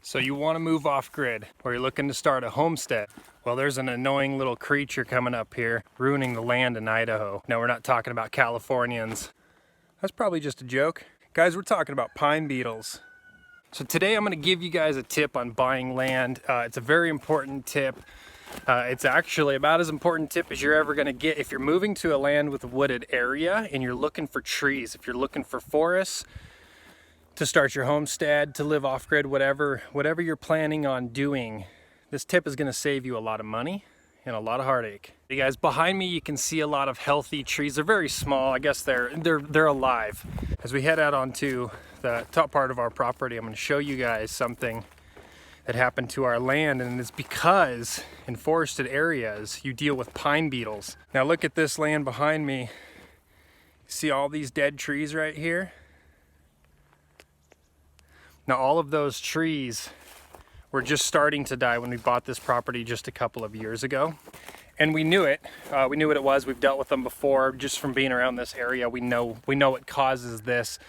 So you want to move off grid, or you're looking to start a homestead. Well, there's an annoying little creature coming up here ruining the land in Idaho. No, we're not talking about Californians. That's probably just a joke. Guys, we're talking about pine beetles. So today I'm going to give you guys a tip on buying land. It's a very important tip. It's actually about as important tip as you're ever going to get if you're moving to a land with a wooded area and you're looking for trees. If you're looking for forests to start your homestead, to live off grid, whatever you're planning on doing, this tip is going to save you a lot of money and a lot of heartache. You guys, behind me you can see a lot of healthy trees. They're very small. I guess they're alive. As we head out onto the top part of our property, I'm going to show you guys something that happened to our land, and it's because in forested areas you deal with pine beetles. Now look at this land behind me. See all these dead trees right here? Now all of those trees were just starting to die when we bought this property just a couple of years ago. And we knew it. We knew what it was. We've dealt with them before. Just from being around this area, we know what causes this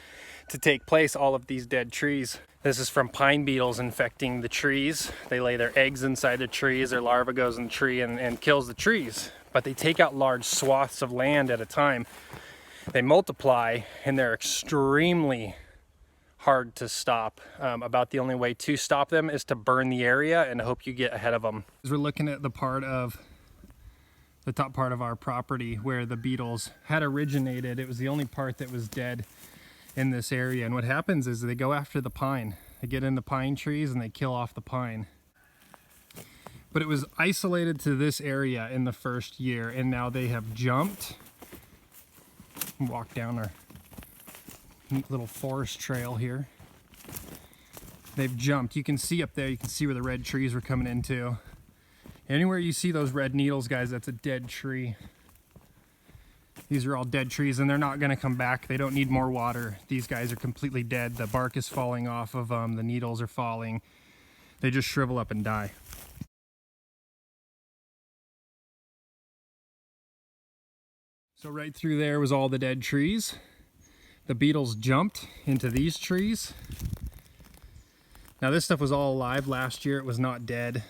to take place, all of these dead trees. This is from pine beetles infecting the trees. They lay their eggs inside the trees, their larva goes in the tree and kills the trees. But they take out large swaths of land at a time. They multiply and they're extremely hard to stop. About the only way to stop them is to burn the area and hope you get ahead of them. As we're looking at the top part of our property where the beetles had originated, it was the only part that was dead in this area. And what happens is they go after the pine. They get in the pine trees and they kill off the pine. But it was isolated to this area in the first year, and now they have jumped. Walk down our neat little forest trail here. They've jumped. You can see up there, you can see where the red trees were coming into. Anywhere you see those red needles, guys, that's a dead tree. These are all dead trees, and they're not going to come back. They don't need more water. These guys are completely dead. The bark is falling off of them. The needles are falling. They just shrivel up and die. So right through there was all the dead trees. The beetles jumped into these trees. Now this stuff was all alive last year. It was not dead.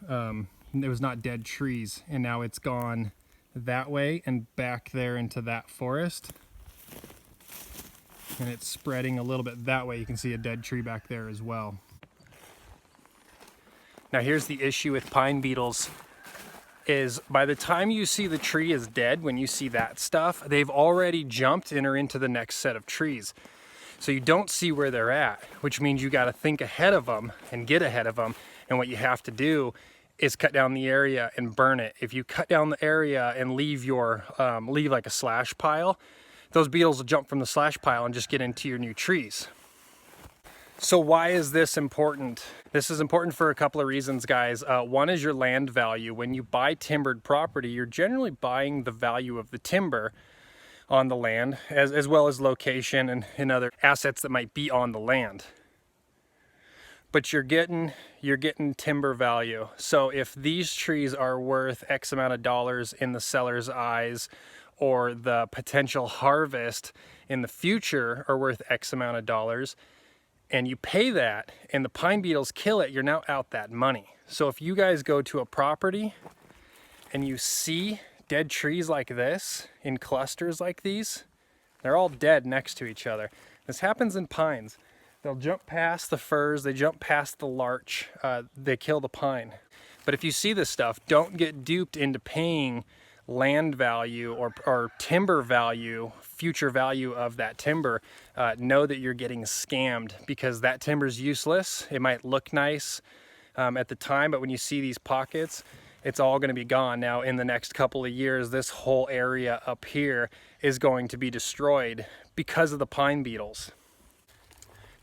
It was not dead trees, and now it's gone that way and back there into that forest. And it's spreading a little bit that way. You can see a dead tree back there as well. Now here's the issue with pine beetles is by the time you see the tree is dead, when you see that stuff, they've already jumped and are into the next set of trees. So you don't see where they're at, which means you got to think ahead of them and get ahead of them. And what you have to do is cut down the area and burn it. If you cut down the area and leave like a slash pile, those beetles will jump from the slash pile and just get into your new trees. So why is this important? This is important for a couple of reasons, guys. One is your land value. When you buy timbered property, you're generally buying the value of the timber on the land, as well as location and other assets that might be on the land. But you're getting timber value. So if these trees are worth X amount of dollars in the seller's eyes, or the potential harvest in the future are worth X amount of dollars, and you pay that and the pine beetles kill it, you're now out that money. So if you guys go to a property and you see dead trees like this in clusters like these, they're all dead next to each other. This happens in pines. They'll jump past the firs, they jump past the larch, they kill the pine. But if you see this stuff, don't get duped into paying land value or timber value, future value of that timber. Know that you're getting scammed, because that timber is useless. It might look nice at the time, but when you see these pockets, it's all going to be gone. Now in the next couple of years, this whole area up here is going to be destroyed because of the pine beetles.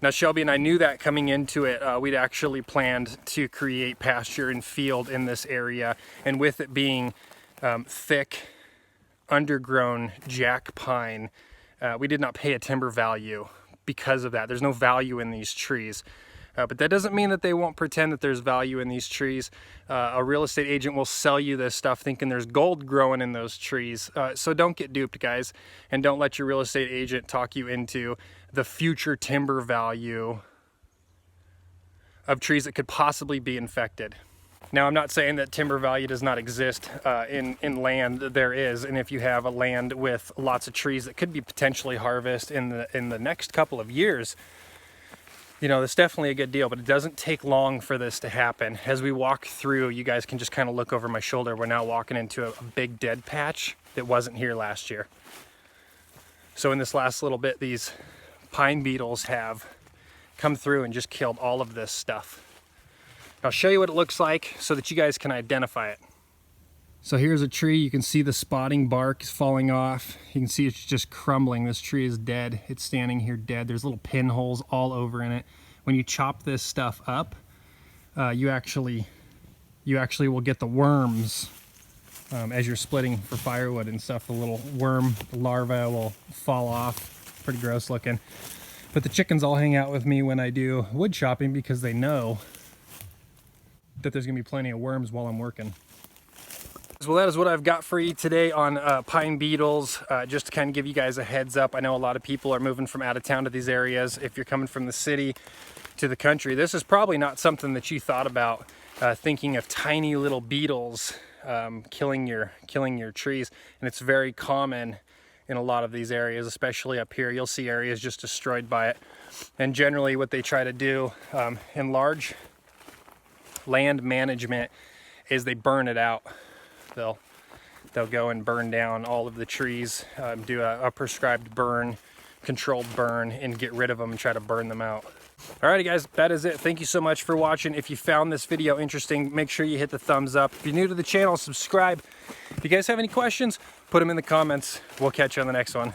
Now Shelby and I knew that coming into it. We'd actually planned to create pasture and field in this area, and with it being thick, undergrown jack pine, we did not pay a timber value because of that. There's no value in these trees. But that doesn't mean that they won't pretend that there's value in these trees. A real estate agent will sell you this stuff thinking there's gold growing in those trees. So don't get duped, guys, and don't let your real estate agent talk you into the future timber value of trees that could possibly be infected. Now, I'm not saying that timber value does not exist in land. There is, and if you have a land with lots of trees that could be potentially harvested in the next couple of years, you know, that's definitely a good deal. But it doesn't take long for this to happen. As we walk through, you guys can just kind of look over my shoulder. We're now walking into a big dead patch that wasn't here last year. So in this last little bit, these pine beetles have come through and just killed all of this stuff. I'll show you what it looks like so that you guys can identify it. So here's a tree. You can see the spotting bark is falling off. You can see it's just crumbling. This tree is dead. It's standing here dead. There's little pinholes all over in it. When you chop this stuff up, you actually will get the worms as you're splitting for firewood and stuff. The little worm larvae will fall off. Pretty gross looking. But the chickens all hang out with me when I do wood chopping because they know that there's gonna be plenty of worms while I'm working. Well, that is what I've got for you today on pine beetles. Just to kind of give you guys a heads up, I know a lot of people are moving from out of town to these areas. If you're coming from the city to the country, this is probably not something that you thought about, thinking of tiny little beetles killing your trees. And it's very common in a lot of these areas, especially up here. You'll see areas just destroyed by it. And generally what they try to do in large land management is they burn it out. They'll go and burn down all of the trees, do a prescribed burn, controlled burn, and get rid of them and try to burn them out. Alrighty guys, that is it. Thank you so much for watching. If you found this video interesting, make sure you hit the thumbs up. If you're new to the channel, subscribe. If you guys have any questions, put them in the comments. We'll catch you on the next one.